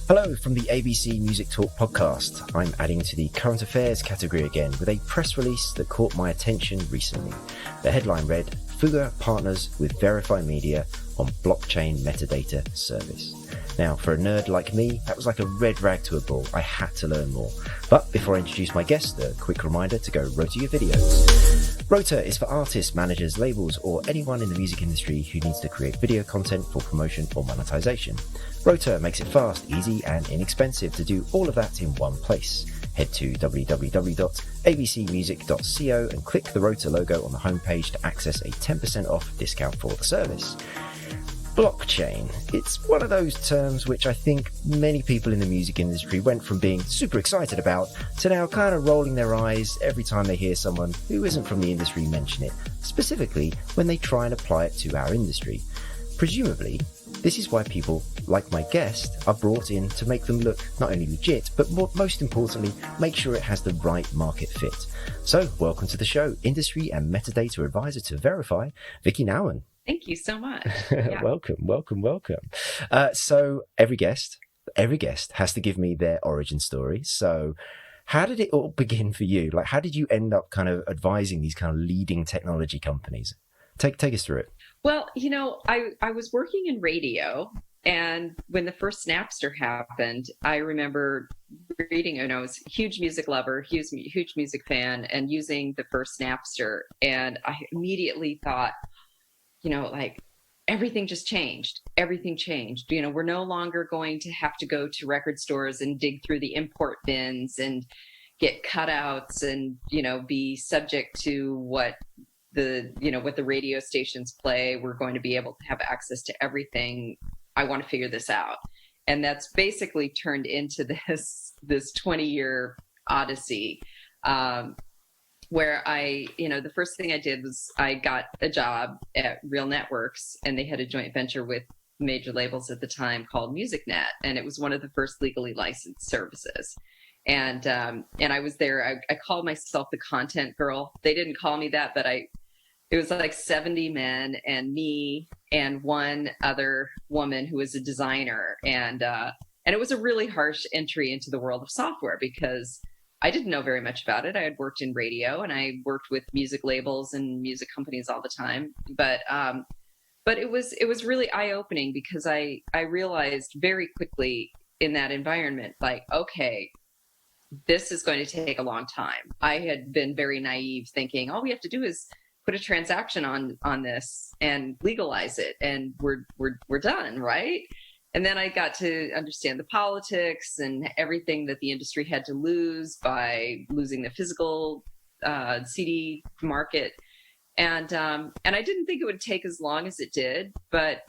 Hello from the ABC Music Talk podcast. I'm adding to the current affairs category again with a press release that caught my attention recently. The headline read, FUGA partners with Verifi Media on blockchain metadata service. Now, for a nerd like me, that was like a red rag to a bull. I had to learn more. But before I introduce my guest, a quick reminder to go rotor your videos. Rotor is for artists, managers, labels, or anyone in the music industry who needs to create video content for promotion or monetization. Rotor makes it fast, easy, and inexpensive to do all of that in one place. Head to www.abcmusic.co and click the Rotor logo on the homepage to access a 10% off discount for the service. Blockchain. It's one of those terms which I think many people in the music industry went from being super excited about to now kind of rolling their eyes every time they hear someone who isn't from the industry mention it, specifically when they try and apply it to our industry. Presumably, this is why people, like my guest, are brought in to make them look not only legit, but most importantly, make sure it has the right market fit. So, welcome to the show, Industry and Metadata Advisor to Verifi, Vickie Nauman. Thank you so much. Yeah. Welcome. So every guest has to give me their origin story. So how did it all begin for you? Like, how did you end up kind of advising these kind of leading technology companies? Take us through it. Well, I was working in radio, and when the first Napster happened, I remember reading, and I was a huge music lover, huge music fan, and using the first Napster. And I immediately thought, like everything just changed. Everything changed. We're no longer going to have to go to record stores and dig through the import bins and get cutouts and, be subject to what the radio stations play. We're going to be able to have access to everything. I want to figure this out. And that's basically turned into this 20-year odyssey. Where the first thing I did was I got a job at Real Networks, and they had a joint venture with major labels at the time called MusicNet, and it was one of the first legally licensed services. And I was there. I called myself the content girl. They didn't call me that, but it was like 70 men and me and one other woman who was a designer, and it was a really harsh entry into the world of software because I didn't know very much about it. I had worked in radio and I worked with music labels and music companies all the time. But it was really eye-opening because I realized very quickly in that environment, like, okay, this is going to take a long time. I had been very naive thinking all we have to do is put a transaction on this and legalize it and we're done, right? And then I got to understand the politics and everything that the industry had to lose by losing the physical CD market. And I didn't think it would take as long as it did, but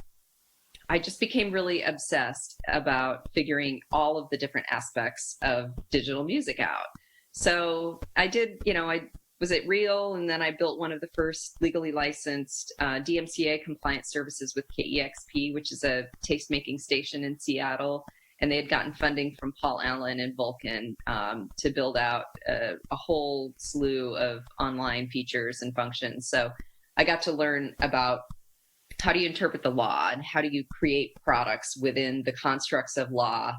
I just became really obsessed about figuring all of the different aspects of digital music out. So I did, I was at Real, and then I built one of the first legally licensed DMCA compliant services with KEXP, which is a taste-making station in Seattle. And they had gotten funding from Paul Allen and Vulcan to build out a whole slew of online features and functions. So I got to learn about how do you interpret the law and how do you create products within the constructs of law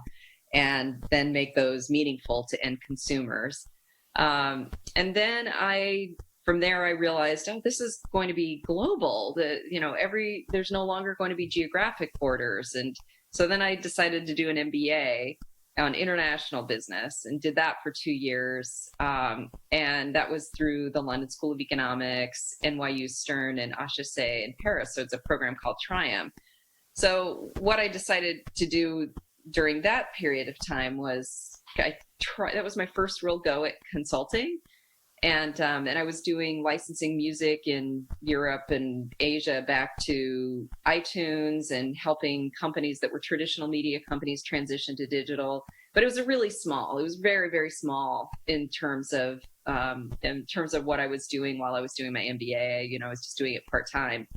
and then make those meaningful to end consumers. And then from there I realized, this is going to be global. There's no longer going to be geographic borders. And so then I decided to do an MBA on international business and did that for 2 years. And that was through the London School of Economics, NYU Stern, and HEC in Paris. So it's a program called Triumph. So what I decided to do during that period of time was that was my first real go at consulting. And I was doing licensing music in Europe and Asia back to iTunes and helping companies that were traditional media companies transition to digital. But it was it was very, very small in terms of what I was doing while I was doing my MBA. I was just doing it part-time.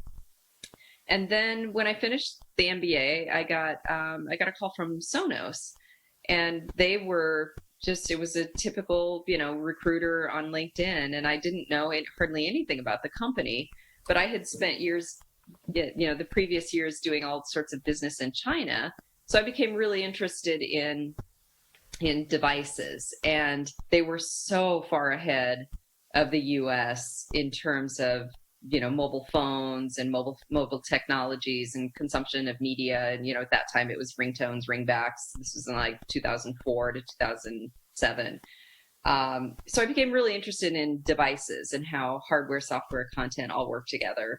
And then when I finished the MBA, I got a call from Sonos, and they were it was a typical, recruiter on LinkedIn, and I didn't know hardly anything about the company, but I had spent years, the previous years doing all sorts of business in China So I became really interested in devices, and they were so far ahead of the US in terms of mobile phones and mobile technologies and consumption of media. And at that time it was ringtones, ringbacks. This was in like 2004 to 2007. So I became really interested in devices and how hardware, software, content all work together.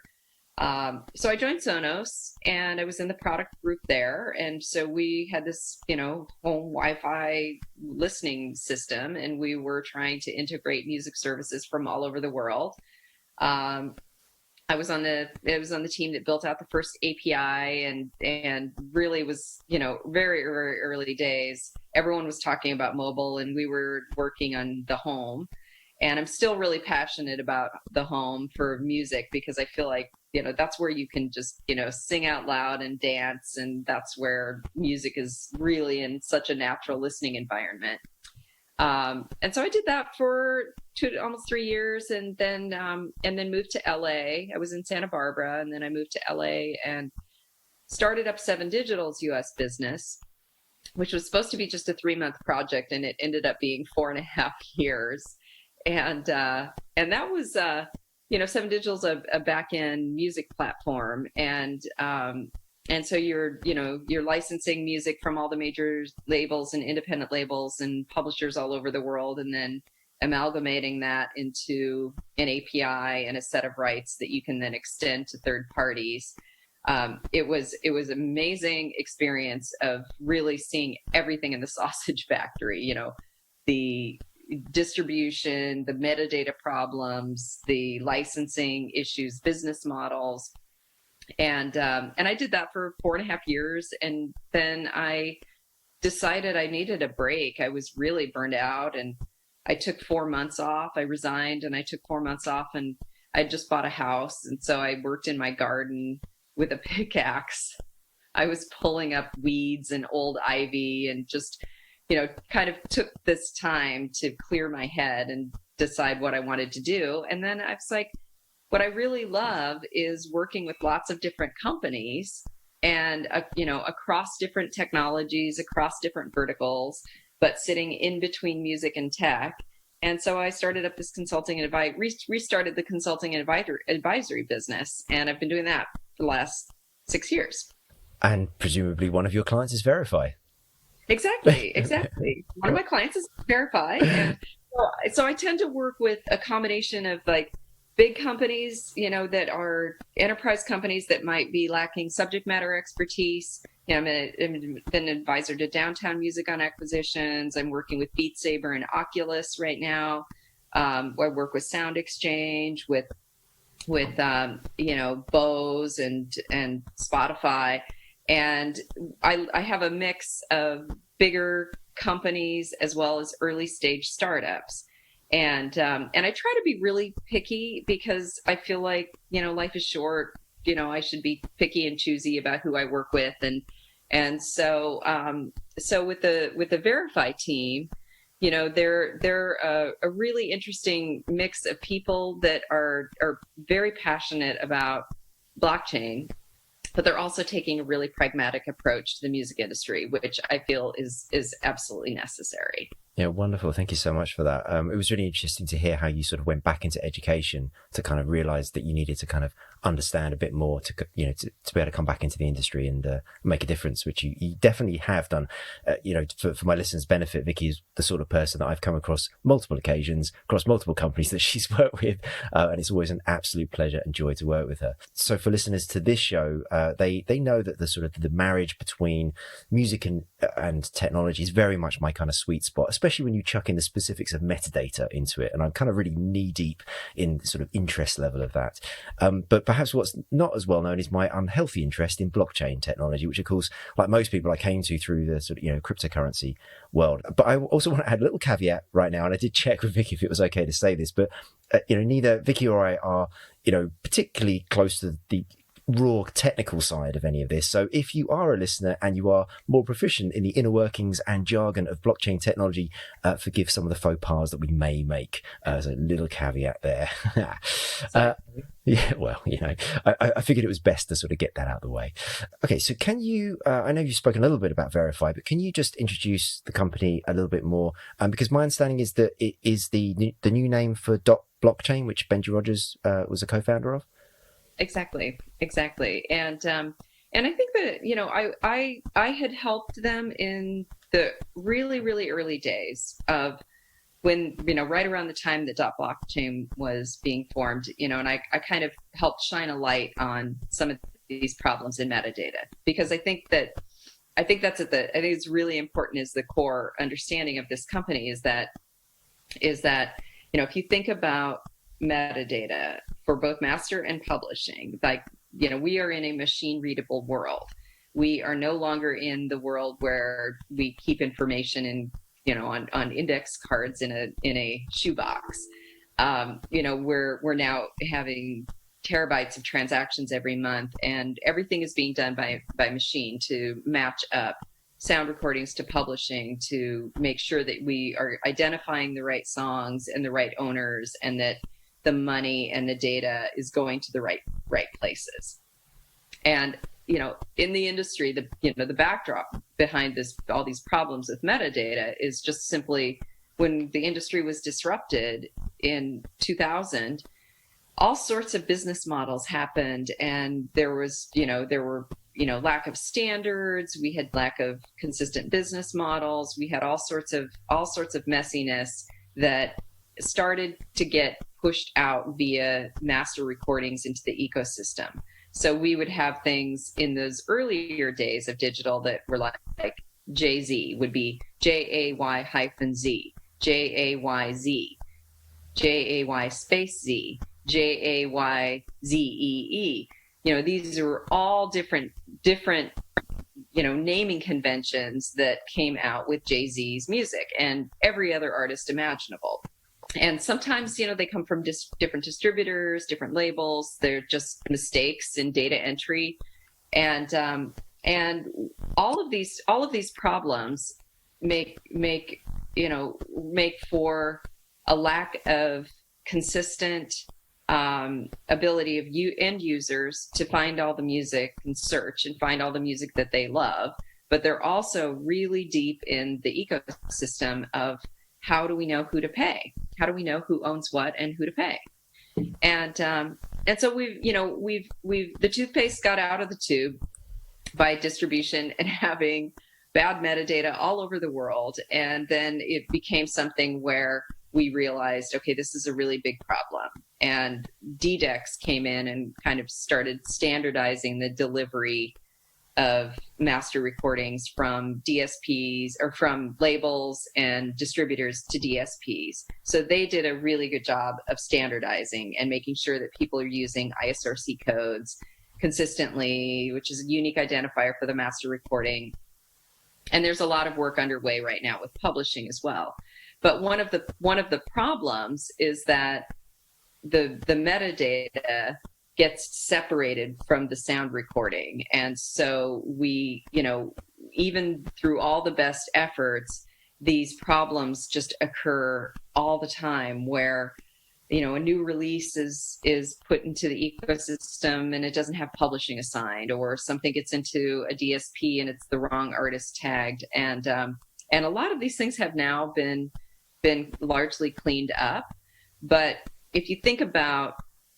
So I joined Sonos, and I was in the product group there. And so we had this, home Wi-Fi listening system, and we were trying to integrate music services from all over the world. I was on the team that built out the first API, and really was, very, very early days. Everyone was talking about mobile, and we were working on the home. And I'm still really passionate about the home for music, because I feel like, that's where you can just, sing out loud and dance. And that's where music is really in such a natural listening environment. And so I did that for almost 3 years, and then moved to LA. I was in Santa Barbara, and then I moved to LA and started up Seven Digital's US business, which was supposed to be just a 3-month project, and it ended up being 4.5 years. And that was, Seven Digital's a back-end music platform. And so you're licensing music from all the major labels and independent labels and publishers all over the world, and then amalgamating that into an API and a set of rights that you can then extend to third parties. It was amazing experience of really seeing everything in the sausage factory, the distribution, the metadata problems, the licensing issues, business models. And I did that for 4.5 years. And then I decided I needed a break. I was really burned out, and I took 4 months off. I resigned, and I took 4 months off, and I just bought a house. And so I worked in my garden with a pickaxe. I was pulling up weeds and old ivy, and just, kind of took this time to clear my head and decide what I wanted to do. And then I was like, what I really love is working with lots of different companies, and, across different technologies, across different verticals, but sitting in between music and tech. And so I started up this consulting and restarted the consulting and advisory business. And I've been doing that for the last 6 years. And presumably one of your clients is Verifi. Exactly. One of my clients is Verifi. And so I tend to work with a combination of like big companies, that are enterprise companies that might be lacking subject matter expertise. I'm an advisor to Downtown Music on acquisitions. I'm working with Beat Saber and Oculus right now. I work with Sound Exchange, with Bose and Spotify. And I have a mix of bigger companies as well as early stage startups. And I try to be really picky, because I feel like, life is short. I should be picky and choosy about who I work with. And so with the Verifi team, they're a really interesting mix of people that are very passionate about blockchain, but they're also taking a really pragmatic approach to the music industry, which I feel is absolutely necessary. Yeah, wonderful. Thank you so much for that. It was really interesting to hear how you sort of went back into education to kind of realize that you needed to kind of understand a bit more to be able to come back into the industry and make a difference, which you definitely have done. For my listeners' benefit, Vickie is the sort of person that I've come across multiple occasions, across multiple companies that she's worked with, and it's always an absolute pleasure and joy to work with her. So for listeners to this show, they know that the sort of the marriage between music and technology is very much my kind of sweet spot, especially when you chuck in the specifics of metadata into it. And I'm kind of really knee deep in the sort of interest level of that. But perhaps what's not as well known is my unhealthy interest in blockchain technology, which of course, like most people, I came to through the sort of, cryptocurrency world. But I also want to add a little caveat right now. And I did check with Vickie if it was okay to say this, but, neither Vickie or I are, particularly close to the raw technical side of any of this. So if you are a listener and you are more proficient in the inner workings and jargon of blockchain technology, forgive some of the faux pas that we may make. As a little caveat there. Yeah, well, I figured it was best to sort of get that out of the way. Okay, so can you, I know you've spoken a little bit about Verifi, but can you just introduce the company a little bit more? Because my understanding is that it is the new name for Blockchain, which Benji Rogers was a co-founder of. Exactly. And I think that, I had helped them in the really, really early days of when, right around the time that blockchain was being formed, and I kind of helped shine a light on some of these problems in metadata, because I think it's really important, is the core understanding of this company is that, if you think about metadata for both master and publishing, we are in a machine readable world. We are no longer in the world where we keep information in, on index cards in a shoebox. We're now having terabytes of transactions every month, and everything is being done by machine to match up sound recordings to publishing, to make sure that we are identifying the right songs and the right owners, and that the money and the data is going to the right places. And in the industry, the backdrop behind all these problems with metadata is just simply, when the industry was disrupted in 2000, all sorts of business models happened, and there were lack of standards. We had lack of consistent business models. We had all sorts of messiness that started to get pushed out via master recordings into the ecosystem. So we would have things in those earlier days of digital that were like Jay-Z would be JAY-Z, JAYZ, JAY space Z, JAYZEE. These are all different naming conventions that came out with Jay-Z's music and every other artist imaginable. And sometimes, they come from different distributors, different labels. They're just mistakes in data entry, and all of these problems make for a lack of consistent ability of end users to find all the music and search and find all the music that they love. But they're also really deep in the ecosystem of, how do we know who to pay? How do we know who owns what and who to pay? And so we've the toothpaste got out of the tube by distribution and having bad metadata all over the world. And then it became something where we realized, okay, this is a really big problem. And DDEX came in and kind of started standardizing the delivery of master recordings from DSPs, or from labels and distributors to DSPs. So they did a really good job of standardizing and making sure that people are using ISRC codes consistently, which is a unique identifier for the master recording. And there's a lot of work underway right now with publishing as well. But one of the problems is that the metadata gets separated from the sound recording. And so we, even through all the best efforts, these problems just occur all the time, where, a new release is put into the ecosystem and it doesn't have publishing assigned, or something gets into a DSP and it's the wrong artist tagged. And a lot of these things have now been largely cleaned up. But if you think about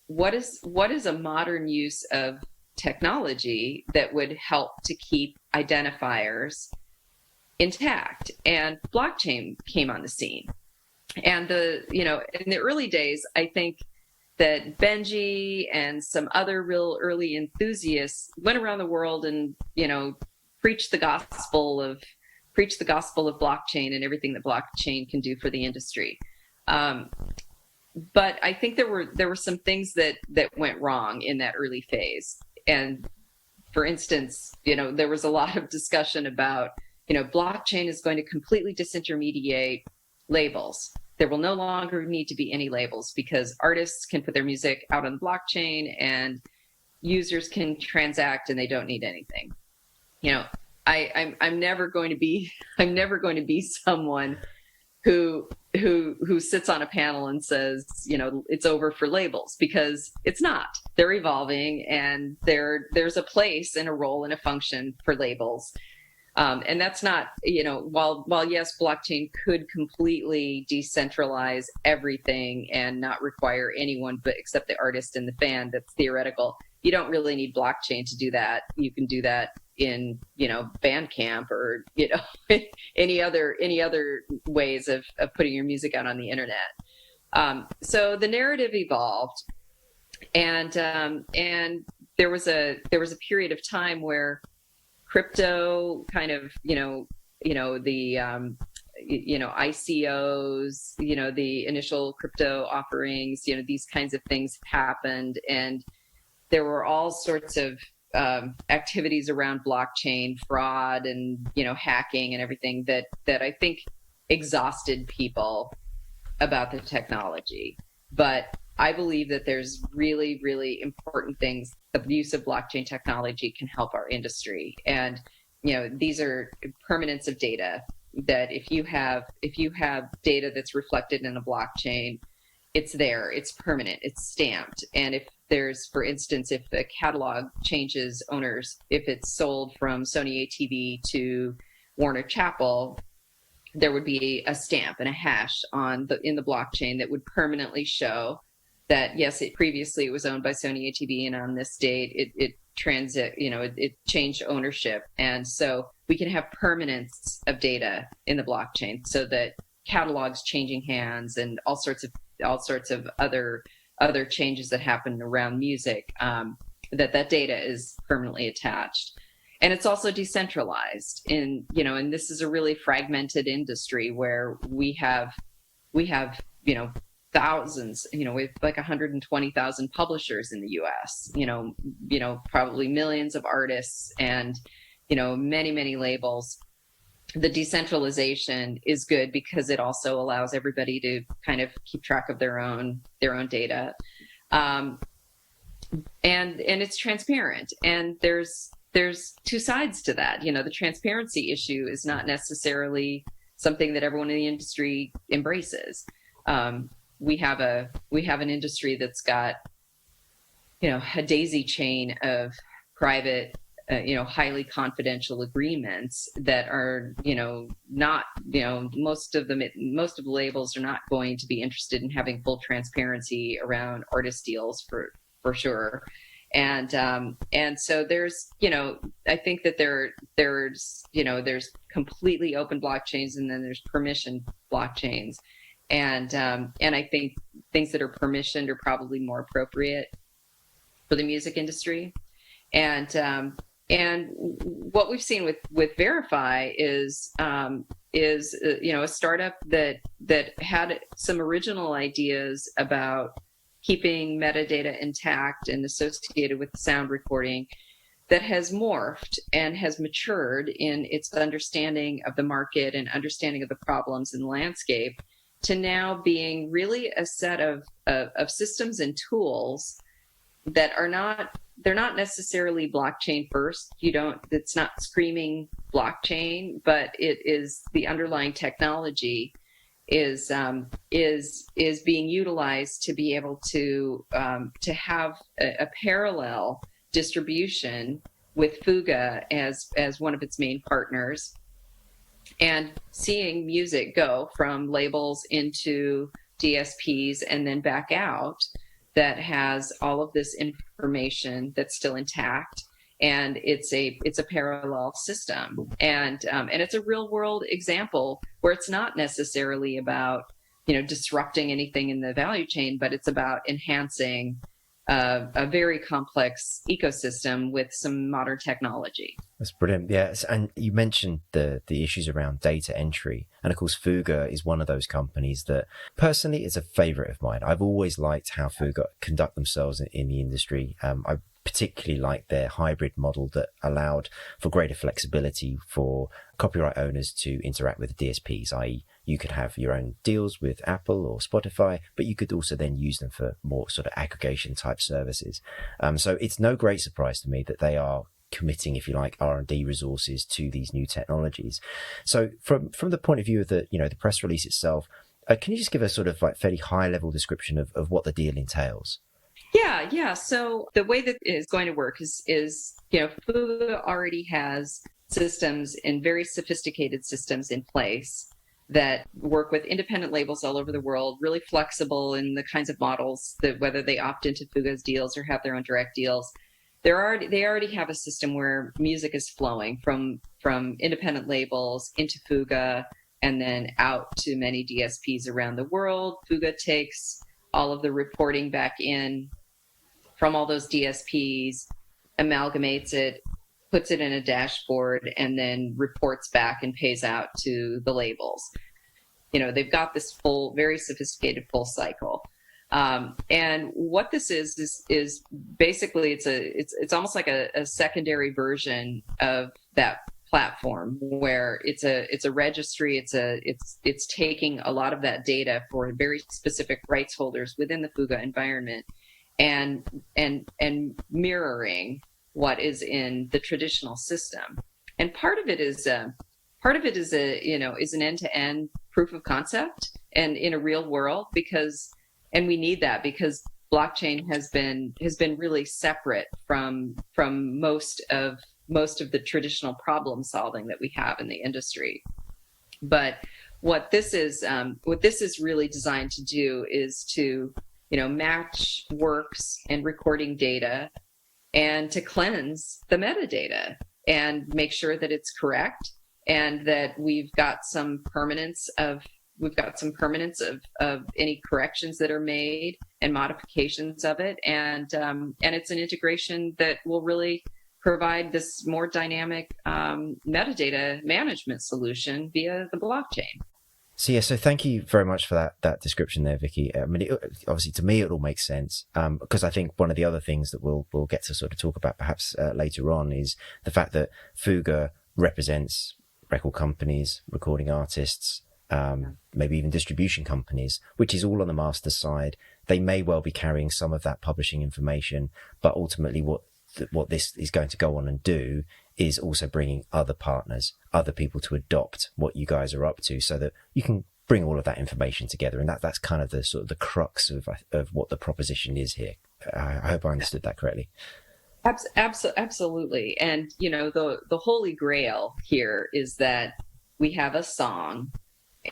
what is a modern use of technology that would help to keep identifiers intact, and blockchain came on the scene. And in the early days, I think that Benji and some other real early enthusiasts went around the world and preached the gospel of blockchain and everything that blockchain can do for the industry. But I think there were some things that went wrong in that early phase. And for instance, there was a lot of discussion about, blockchain is going to completely disintermediate labels. There will no longer need to be any labels, because artists can put their music out on the blockchain, and users can transact and they don't need anything. You know, I'm never going to be someone who sits on a panel and says, you know, it's over for labels, because it's not. They're evolving, and there's a place and a role and a function for labels. And that's not, you know, while yes, blockchain could completely decentralize everything and not require anyone but except the artist and the fan, that's theoretical. You don't really need blockchain to do that. You can do that in, you know, Bandcamp or, you know, any other ways of putting your music out on the internet. So the narrative evolved, and there was a period of time where crypto kind of, the ICOs, you know, the initial crypto offerings, you know, these kinds of things happened, and there were all sorts of activities around blockchain fraud and, you know, hacking and everything that I think exhausted people about the technology. But I believe that there's really, really important things. The use of blockchain technology can help our industry. And, you know, these are permanence of data, that if you have data that's reflected in a blockchain, it's there, it's permanent, it's stamped. And if there's, for instance, if a catalog changes owners, if it's sold from Sony ATV to Warner Chappell, there would be a stamp and a hash in the blockchain that would permanently show that, yes, previously it was owned by Sony ATV, and on this date it changed ownership. And so we can have permanence of data in the blockchain, so that catalogs changing hands and all sorts of other changes that happen around music, that data is permanently attached. And it's also decentralized and this is a really fragmented industry where we have, thousands, with like 120,000 publishers in the US, probably millions of artists and, many, many labels. The decentralization is good because it also allows everybody to kind of keep track of their own data. And it's transparent, and there's two sides to that. The transparency issue is not necessarily something that everyone in the industry embraces. We have an industry that's got, a daisy chain of private, highly confidential agreements that are, not, most of the labels are not going to be interested in having full transparency around artist deals for sure. And so there's, I think that there's completely open blockchains, and then there's permissioned blockchains. And I think things that are permissioned are probably more appropriate for the music industry. And what we've seen with Verifi is a startup that had some original ideas about keeping metadata intact and associated with sound recording, that has morphed and has matured in its understanding of the market and understanding of the problems in the landscape, to now being really a set of systems and tools that they're not necessarily blockchain first. It's not screaming blockchain, but it is the underlying technology is being utilized to be able to have a parallel distribution with FUGA as one of its main partners, and seeing music go from labels into DSPs and then back out, that has all of this information that's still intact, and it's a parallel system, and it's a real world example where it's not necessarily about disrupting anything in the value chain, but it's about enhancing a very complex ecosystem with some modern technology. That's brilliant. Yes, and you mentioned the issues around data entry, and of course FUGA is one of those companies that personally is a favorite of mine. I've always liked how FUGA conduct themselves in the industry. particularly like their hybrid model that allowed for greater flexibility for copyright owners to interact with the DSPs, i.e. you could have your own deals with Apple or Spotify, but you could also then use them for more sort of aggregation type services. So it's no great surprise to me that they are committing, if you like, R&D resources to these new technologies. So from the point of view of the, the press release itself, can you just give a sort of like fairly high level description of what the deal entails? Yeah. So the way that is going to work is FUGA already has systems and very sophisticated systems in place that work with independent labels all over the world, really flexible in the kinds of models that whether they opt into FUGA's deals or have their own direct deals. They already have a system where music is flowing from independent labels into FUGA and then out to many DSPs around the world. FUGA takes all of the reporting back in from all those DSPs, amalgamates it, puts it in a dashboard, and then reports back and pays out to the labels. They've got this full, very sophisticated full cycle. And what this is basically it's almost like a secondary version of that platform where it's a registry. It's taking a lot of that data for very specific rights holders within the FUGA environment and mirroring what is in the traditional system. And part of it is an end-to-end proof of concept and in a real world and we need that because blockchain has been really separate from most of the traditional problem solving that we have in the industry. But what this is really designed to do is to match works and recording data and to cleanse the metadata and make sure that it's correct and that we've got some permanence of any corrections that are made and modifications of it, and it's an integration that will really provide this more dynamic metadata management solution via the blockchain. So thank you very much for that description there, Vickie. I mean, obviously to me it all makes sense because I think one of the other things that we'll get to sort of talk about perhaps later on is the fact that FUGA represents record companies, recording artists, maybe even distribution companies, which is all on the master side. They may well be carrying some of that publishing information, but ultimately what this is going to go on and do is also bringing other partners, other people to adopt what you guys are up to so that you can bring all of that information together. And that's kind of the sort of the crux of what the proposition is here. I hope I understood that correctly. Absolutely. And, the holy grail here is that we have a song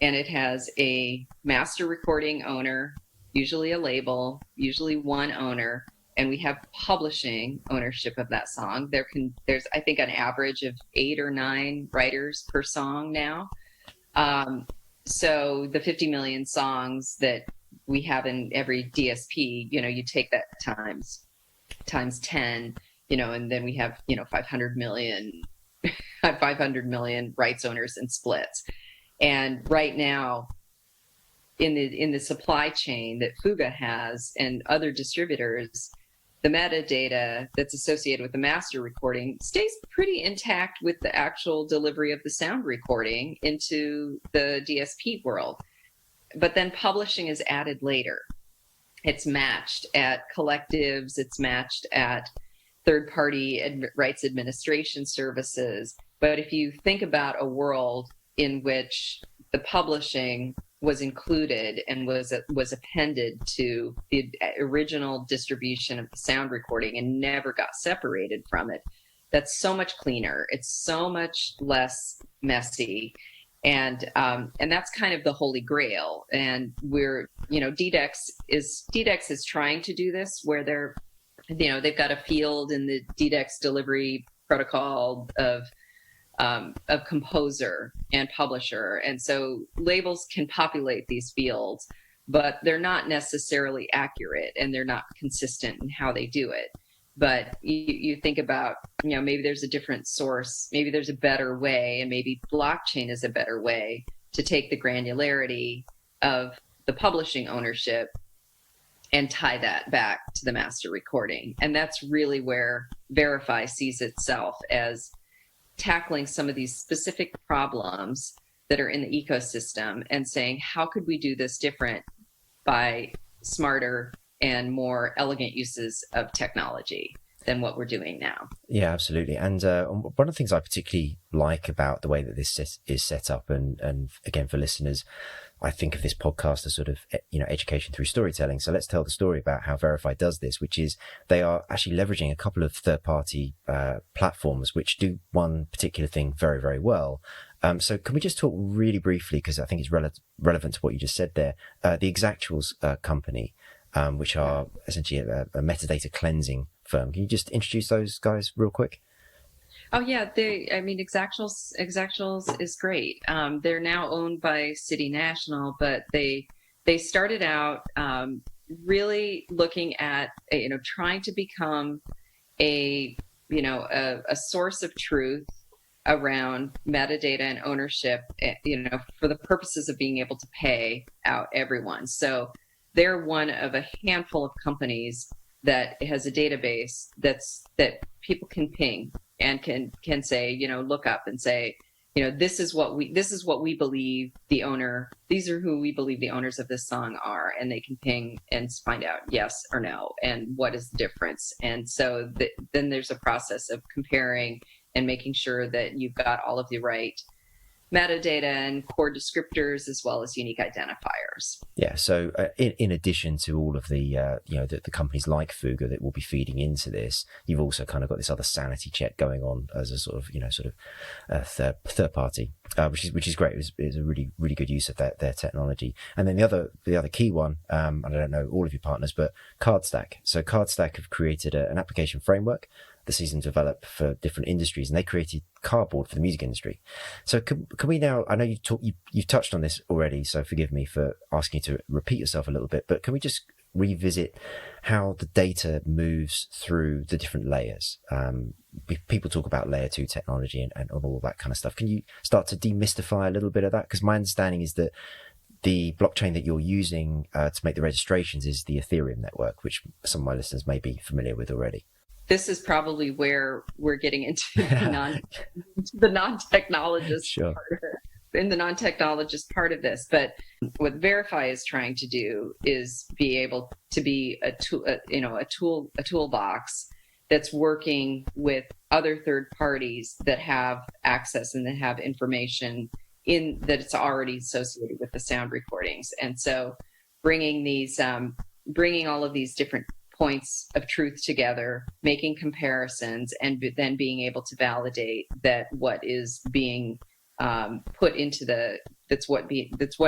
and it has a master recording owner, usually a label, usually one owner, and we have publishing ownership of that song. There's I think an average of 8 or 9 writers per song now. So the 50 million songs that we have in every DSP, you take that times 10, and then we have 500 million rights owners and splits. And right now, in the supply chain that FUGA has and other distributors, the metadata that's associated with the master recording stays pretty intact with the actual delivery of the sound recording into the DSP world. But then publishing is added later. It's matched at collectives, it's matched at third-party rights administration services. But if you think about a world in which the publishing was included and was appended to the original distribution of the sound recording and never got separated from it, that's so much cleaner. It's so much less messy. And that's kind of the holy grail. And DDEX is trying to do this where they've got a field in the DDEX delivery protocol of composer and publisher. And so labels can populate these fields, but they're not necessarily accurate and they're not consistent in how they do it. But you think about, maybe there's a different source, maybe there's a better way, and maybe blockchain is a better way to take the granularity of the publishing ownership and tie that back to the master recording. And that's really where Verifi sees itself, as tackling some of these specific problems that are in the ecosystem and saying, how could we do this different by smarter and more elegant uses of technology than what we're doing now? Yeah, absolutely. And one of the things I particularly like about the way that this is set up, and again, for listeners, I think of this podcast as sort of, education through storytelling. So let's tell the story about how Verifi does this, which is they are actually leveraging a couple of third-party platforms which do one particular thing very, very well. So can we just talk really briefly, because I think it's relevant to what you just said there, the Exactuals company, which are essentially a metadata cleansing firm. Can you just introduce those guys real quick? Oh yeah, Exactuals is great. They're now owned by City National, but they started out really looking at trying to become a source of truth around metadata and ownership, for the purposes of being able to pay out everyone. So they're one of a handful of companies that has a database that people can ping and can say, look up and say, this is what we believe the owner, these are who we believe the owners of this song are, and they can ping and find out yes or no, and what is the difference. And so then there's a process of comparing and making sure that you've got all of the right metadata and core descriptors, as well as unique identifiers. Yeah. So in addition to all of the the companies like FUGA that will be feeding into this, you've also kind of got this other sanity check going on as a sort of third party, which is great. It's a really, really good use of their technology. And then the other key one, I don't know all of your partners, but CardStack. So CardStack have created an application framework the season developed for different industries, and they created cardboard for the music industry. So can we now, I know you've touched on this already, so forgive me for asking you to repeat yourself a little bit, but can we just revisit how the data moves through the different layers? People talk about layer 2 technology and all that kind of stuff. Can you start to demystify a little bit of that? Because my understanding is that the blockchain that you're using to make the registrations is the Ethereum network, which some of my listeners may be familiar with already. This is probably where we're getting into the non-technologist Sure. in the non-technologist part of this. But what Verifi is trying to do is be able to be a toolbox that's working with other third parties that have access and that have information in that it's already associated with the sound recordings. And so bringing all of these different points of truth together, making comparisons, and then being able to validate that what is being put into that's what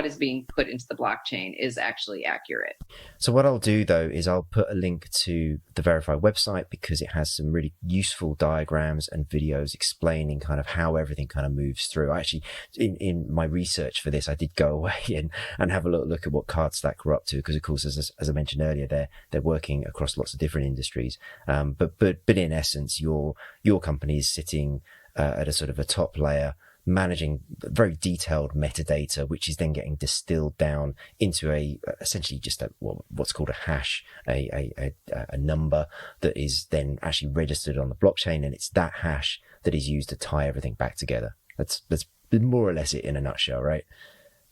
is being put into the blockchain is actually accurate. So what I'll do though is I'll put a link to the Verifi website, because it has some really useful diagrams and videos explaining kind of how everything kind of moves through. Actually, in my research for this, I did go away and have a look at what CardStack were up to, because of course, as I mentioned earlier, they're working across lots of different industries. But in essence, your company is sitting at a sort of a top layer, managing very detailed metadata, which is then getting distilled down into essentially just what's called a hash, a number that is then actually registered on the blockchain, and it's that hash that is used to tie everything back together. That's more or less it in a nutshell, right?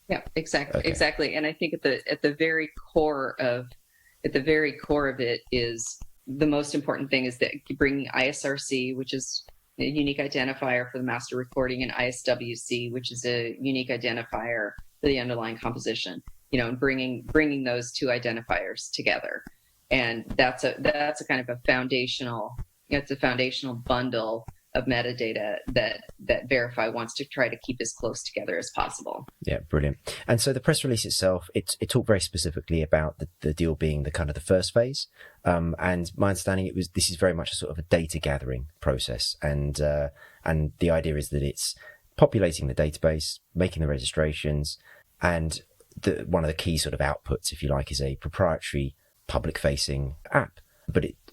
Yeah, exactly, Okay. exactly. And I think at the very core of it is the most important thing is that bringing ISRC, which is a unique identifier for the master recording, and ISWC, which is a unique identifier for the underlying composition, and bringing those two identifiers together. And that's a kind of a foundational bundle of metadata that Verifi wants to try to keep as close together as possible. Yeah, brilliant. And so the press release itself, it talked very specifically about the deal being the kind of the first phase. And my understanding this is very much a sort of a data gathering process. And the idea is that it's populating the database, making the registrations, and one of the key sort of outputs, if you like, is a proprietary public facing app.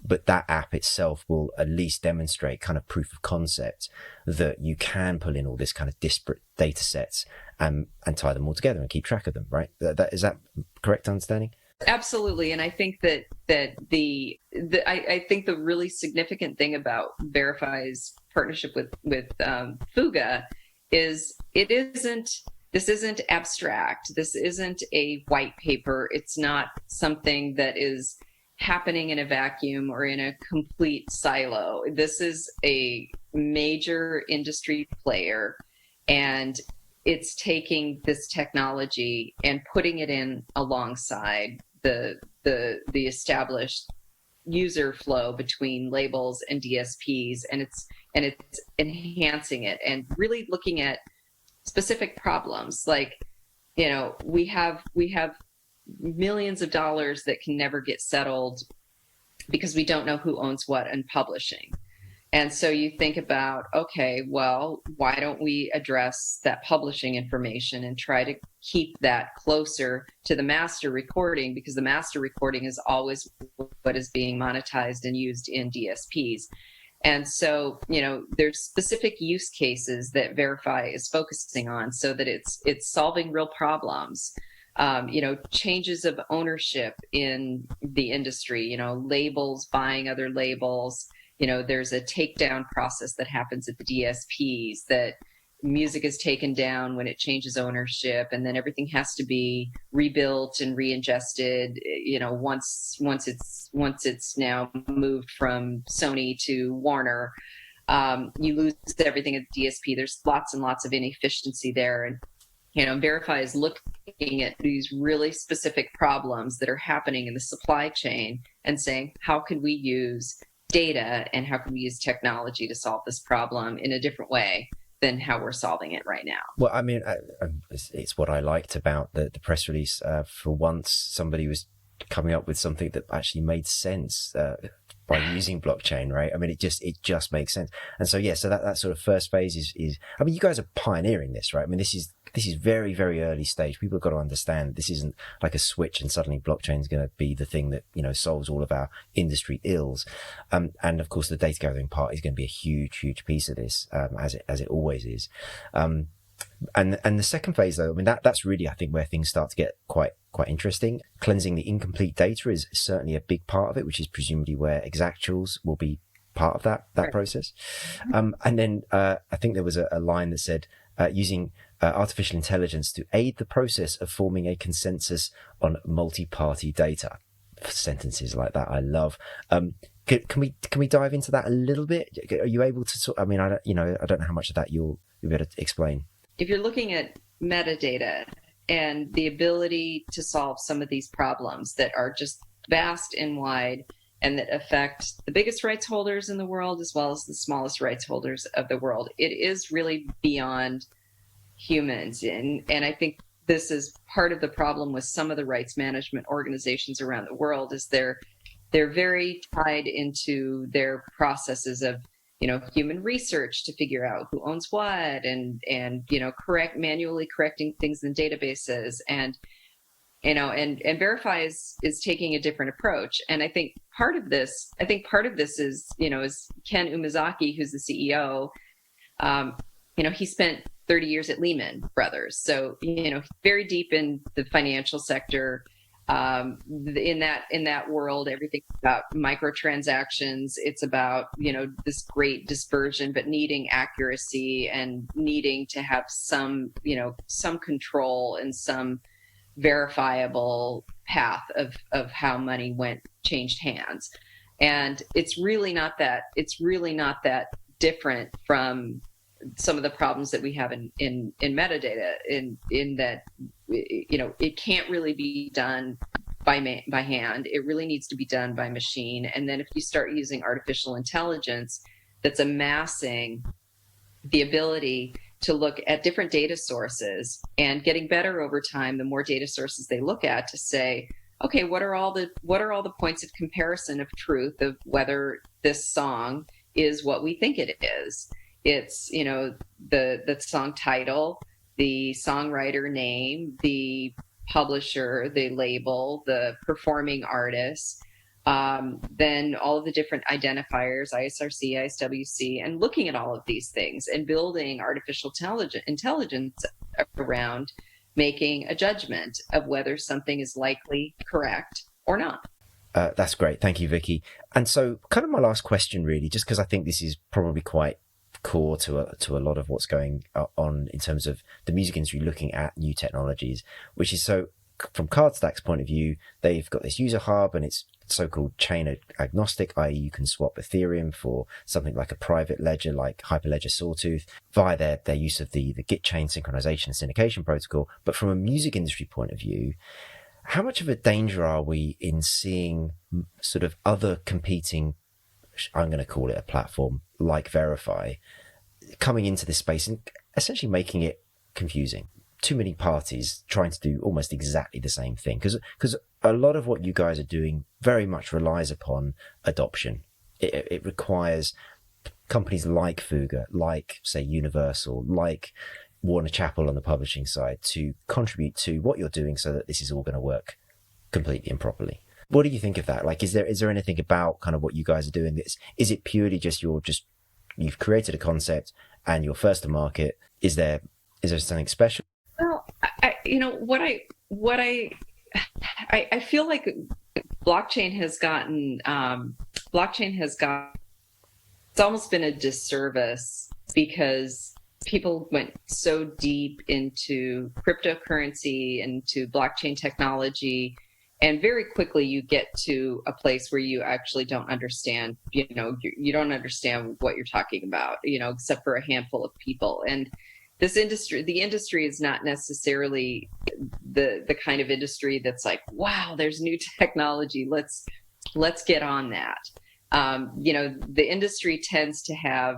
But that app itself will at least demonstrate kind of proof of concept that you can pull in all this kind of disparate data sets and tie them all together and keep track of them, right? Is that correct understanding? Absolutely, and I think that I think the really significant thing about Verifi's partnership with FUGA is this isn't abstract. This isn't a white paper. It's not something that is happening in a vacuum or in a complete silo. This is a major industry player, and it's taking this technology and putting it in alongside the established user flow between labels and DSPs, and it's enhancing it and really looking at specific problems. Like, we have millions of dollars that can never get settled because we don't know who owns what in publishing. And so you think about, okay, well, why don't we address that publishing information and try to keep that closer to the master recording, because the master recording is always what is being monetized and used in DSPs. And so, there's specific use cases that Verifi is focusing on so that it's solving real problems. Changes of ownership in the industry, labels buying other labels. There's a takedown process that happens at the DSPs, that music is taken down when it changes ownership, and then everything has to be rebuilt and re-ingested. Once it's now moved from Sony to Warner, you lose everything at the DSP. There's lots and lots of inefficiency there, and Verifi is looking at these really specific problems that are happening in the supply chain and saying, how can we use data and how can we use technology to solve this problem in a different way than how we're solving it right now? Well, I mean, it's what I liked about the press release. For once, somebody was coming up with something that actually made sense by using blockchain, right? I mean, it just makes sense. And so, yeah, so that sort of first phase is, I mean, you guys are pioneering this, right? I mean, this is very, very early stage. People have got to understand this isn't like a switch and suddenly blockchain is going to be the thing that, solves all of our industry ills. And of course, the data gathering part is going to be a huge, huge piece of this, as it always is. And the second phase, though, I mean, that's really, I think, where things start to get quite interesting. Cleansing the incomplete data is certainly a big part of it, which is presumably where exactuals will be part of that Right. process. And then I think there was a line that said, using artificial intelligence to aid the process of forming a consensus on multi-party data. Sentences like that I love. Can we dive into that a little bit? Are you able to I mean, I don't know how much of that you'll be able to explain. If you're looking at metadata and the ability to solve some of these problems that are just vast and wide and that affect the biggest rights holders in the world as well as the smallest rights holders of the world, it is really beyond humans. And I think this is part of the problem with some of the rights management organizations around the world, is they're very tied into their processes of human research to figure out who owns what, and manually correcting things in databases, and Verifi is taking a different approach. And I think part of this is Ken Umezaki, who's the CEO. He spent 30 years at Lehman Brothers, so very deep in the financial sector. In that world, everything's about microtransactions. It's about this great dispersion, but needing accuracy and needing to have some control and some verifiable path of how money changed hands. And it's really not that different from some of the problems that we have in metadata, in that it can't really be done by hand. It really needs to be done by machine. And then if you start using artificial intelligence that's amassing the ability to look at different data sources and getting better over time, the more data sources they look at, to say, okay, what are all the points of comparison of truth of whether this song is what we think it is. It's the song title, the songwriter name, the publisher, the label, the performing artist, then all of the different identifiers, ISRC, ISWC, and looking at all of these things and building artificial intelligence around making a judgment of whether something is likely correct or not. That's great. Thank you, Vickie. And so kind of my last question, really, just because I think this is probably quite core to a lot of what's going on in terms of the music industry looking at new technologies, which is so from Cardstack's point of view, they've got this user hub and it's so-called chain agnostic, i.e. you can swap Ethereum for something like a private ledger like Hyperledger Sawtooth via their use of the Git chain synchronization and syndication protocol. But from a music industry point of view, how much of a danger are we in seeing sort of other competing, I'm going to call it a platform like Verifi, coming into this space and essentially making it confusing? Too many parties trying to do almost exactly the same thing, because a lot of what you guys are doing very much relies upon adoption. It requires companies like FUGA, like say Universal, like Warner Chappell on the publishing side to contribute to what you're doing so that this is all going to work completely and properly. What do you think of that? Like, is there anything about kind of what you guys are doing is it purely just you've created a concept and you're first to market? Is there something special? Well, I feel like blockchain has it's almost been a disservice because people went so deep into cryptocurrency, into blockchain technology, and very quickly you get to a place where you actually don't understand, you don't understand what you're talking about, except for a handful of people. And the industry is not necessarily the kind of industry that's like, wow, there's new technology. Let's get on that. The industry tends to have,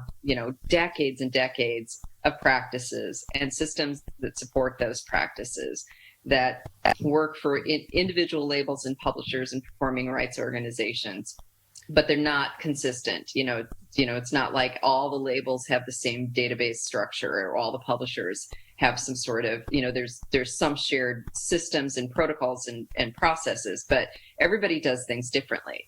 decades and decades of practices and systems that support those practices that work for individual labels and publishers and performing rights organizations, but they're not consistent. It's not like all the labels have the same database structure or all the publishers have some sort of, there's some shared systems and protocols and processes, but everybody does things differently.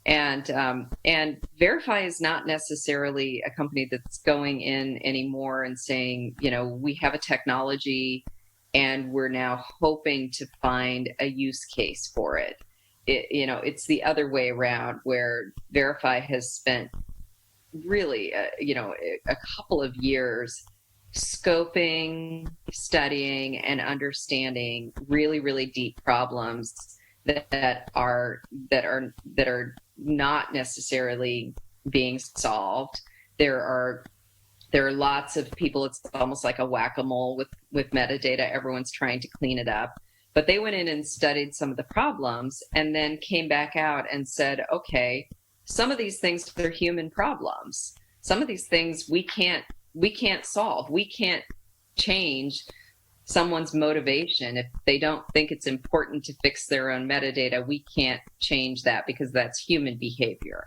And Verifi is not necessarily a company that's going in anymore and saying, we have a technology and we're now hoping to find a use case for it. It's the other way around, where Verifi has spent really, a couple of years scoping, studying, and understanding really, really deep problems that are not necessarily being solved. There are lots of people. It's almost like a whack-a-mole with metadata. Everyone's trying to clean it up. But they went in and studied some of the problems and then came back out and said, okay, some of these things are human problems. Some of these things we can't solve. We can't change someone's motivation. If they don't think it's important to fix their own metadata, we can't change that because that's human behavior.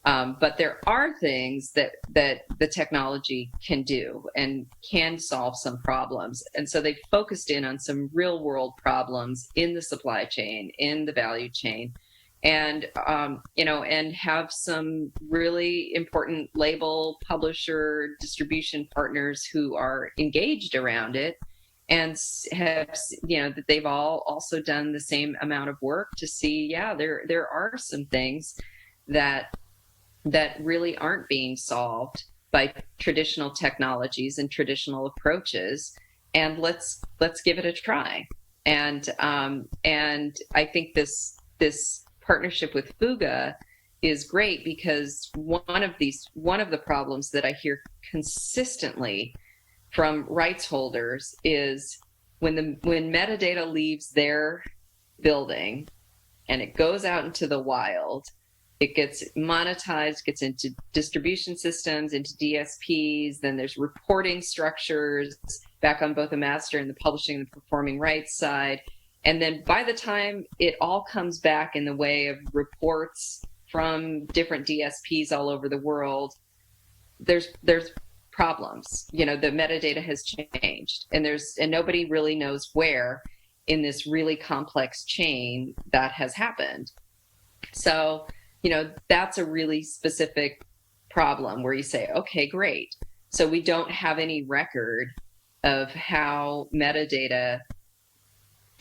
But there are things that the technology can do and can solve some problems. And so they focused in on some real world problems in the supply chain, in the value chain, and have some really important label, publisher, distribution partners who are engaged around it, and have, that they've all also done the same amount of work to see, there are some things that really aren't being solved by traditional technologies and traditional approaches, and let's give it a try. And I think this partnership with FUGA is great because one of the problems that I hear consistently from rights holders is when metadata leaves their building and it goes out into the wild, it gets monetized, gets into distribution systems, into DSPs, then there's reporting structures back on both the master and the publishing and the performing rights side. And then by the time it all comes back in the way of reports from different DSPs all over the world, there's problems. The metadata has changed, and nobody really knows where in this really complex chain that has happened. So, that's a really specific problem where you say, okay, great. So we don't have any record of how metadata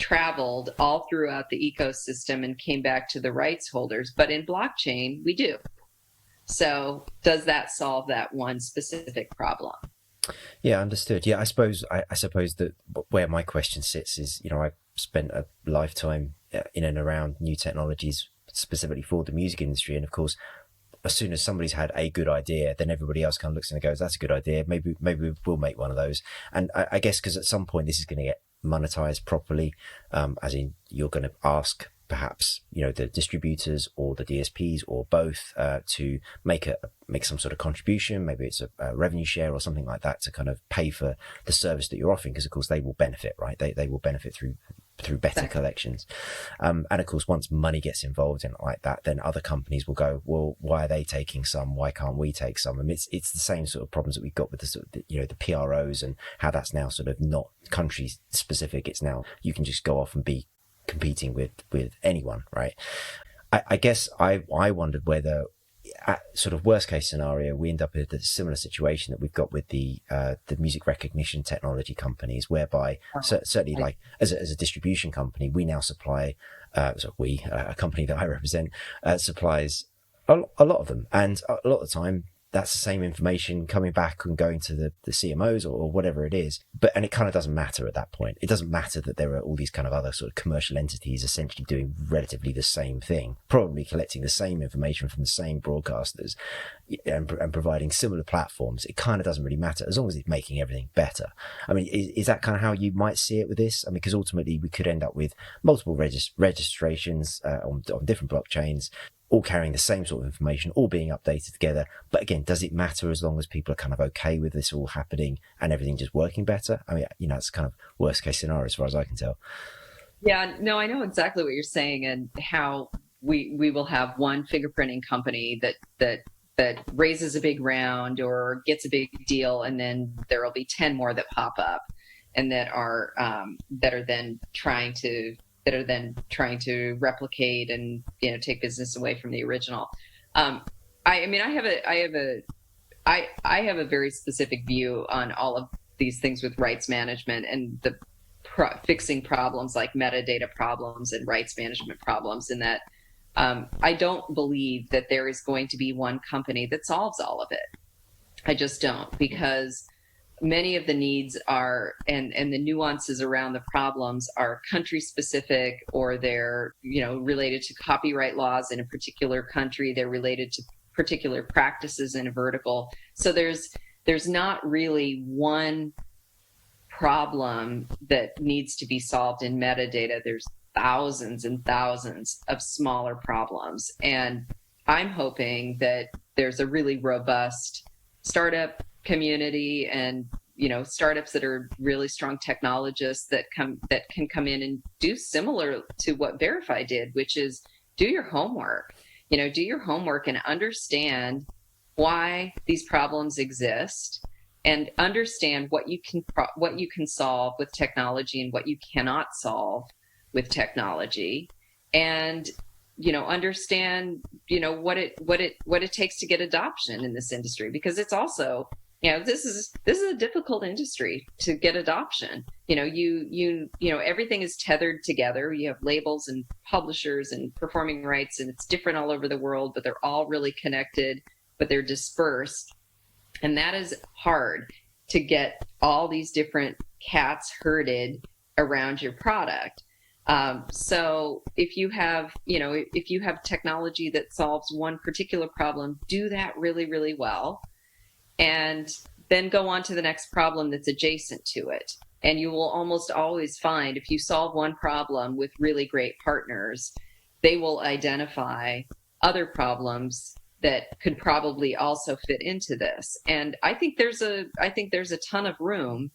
traveled all throughout the ecosystem and came back to the rights holders. But in blockchain, we do. So does that solve that one specific problem? Yeah, understood. Yeah, I suppose that where my question sits is, I spent a lifetime in and around new technologies specifically for the music industry, and of course, as soon as somebody's had a good idea, then everybody else kind of looks and goes, "That's a good idea. Maybe we'll make one of those." And I guess because at some point this is going to get monetized properly, as in you're going to ask perhaps the distributors or the DSPs or both to make some sort of contribution. Maybe it's a revenue share or something like that to kind of pay for the service that you're offering, because of course they will benefit, right? They will benefit through better collections. And of course, once money gets involved in it like that, then other companies will go, well, why are they taking some? Why can't we take some? I mean, it's the same sort of problems that we've got with the sort of, the PROs, and how that's now sort of not country specific. It's now you can just go off and be competing with anyone, right? I guess I wondered whether, at sort of worst case scenario, we end up in a similar situation that we've got with the music recognition technology companies, whereby certainly, like as a distribution company, we now supply, a company that I represent supplies a lot of them, and a lot of the time that's the same information coming back and going to the CMOs or whatever it is. And it kind of doesn't matter at that point. It doesn't matter that there are all these kind of other sort of commercial entities essentially doing relatively the same thing, probably collecting the same information from the same broadcasters and providing similar platforms. It kind of doesn't really matter as long as it's making everything better. I mean, is that kind of how you might see it with this? I mean, because ultimately we could end up with multiple registrations on different blockchains, all carrying the same sort of information, all being updated together. But again, does it matter as long as people are kind of okay with this all happening and everything just working better? I mean, it's kind of worst case scenario as far as I can tell. Yeah, no, I know exactly what you're saying, and how we will have one fingerprinting company that raises a big round or gets a big deal, and then there will be 10 more that pop up and that are then trying to replicate and take business away from the original. I mean, I have a very specific view on all of these things with rights management and the fixing problems like metadata problems and rights management problems. In that, I don't believe that there is going to be one company that solves all of it. I just don't, because many of the needs are, and the nuances around the problems are country specific, or they're, related to copyright laws in a particular country. They're related to particular practices in a vertical. So there's not really one problem that needs to be solved in metadata. There's thousands and thousands of smaller problems. And I'm hoping that there's a really robust startup community and startups that are really strong technologists that can come in and do similar to what Verifi did, which is do your homework. Do your homework and understand why these problems exist, and understand what you can solve with technology and what you cannot solve with technology, and understand what it takes to get adoption in this industry, because it's also this is a difficult industry to get adoption. Everything is tethered together. You have labels and publishers and performing rights, and it's different all over the world, but they're all really connected, but they're dispersed. And that is hard, to get all these different cats herded around your product. So if you have technology that solves one particular problem, do that really, really well, and then go on to the next problem that's adjacent to it. And you will almost always find, if you solve one problem with really great partners, they will identify other problems that could probably also fit into this. And I think there's a ton of room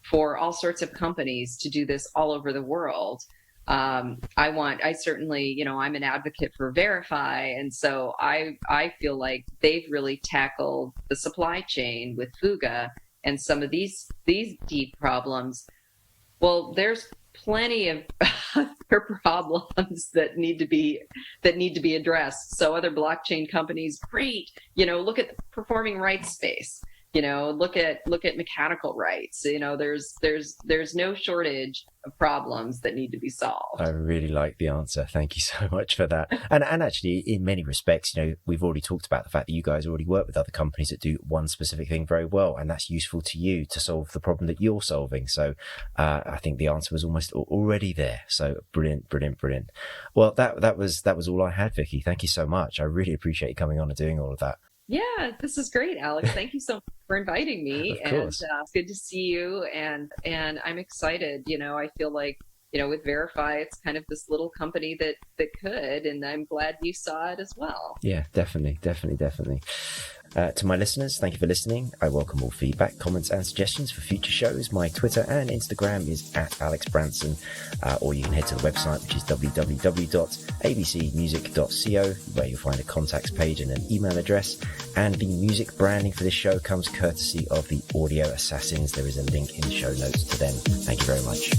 for all sorts of companies to do this all over the world. I certainly, I'm an advocate for Verifi. And so I feel like they've really tackled the supply chain with FUGA and some of these deep problems. Well, there's plenty of other problems that need to be addressed. So other blockchain companies, great, look at the performing rights space. look at mechanical rights. There's no shortage of problems that need to be solved. I really like the answer. Thank you so much for that. And actually, in many respects, we've already talked about the fact that you guys already work with other companies that do one specific thing very well, and that's useful to you to solve the problem that you're solving. So I think the answer was almost already there. So brilliant. Well, that was all I had, Vickie. Thank you so much. I really appreciate you coming on and doing all of that. Yeah, this is great, Alex. Thank you so much for inviting me. Of course. And it's good to see you. And I'm excited. I feel like, with Verifi, it's kind of this little company that could, and I'm glad you saw it as well. Yeah, definitely. To my listeners, thank you for listening. I welcome all feedback, comments, and suggestions for future shows. My Twitter and Instagram is @AlexBranson, or you can head to the website, which is www.abcmusic.co, where you'll find a contacts page and an email address. And the music branding for this show comes courtesy of the Audio Assassins. There is a link in the show notes to them. Thank you very much.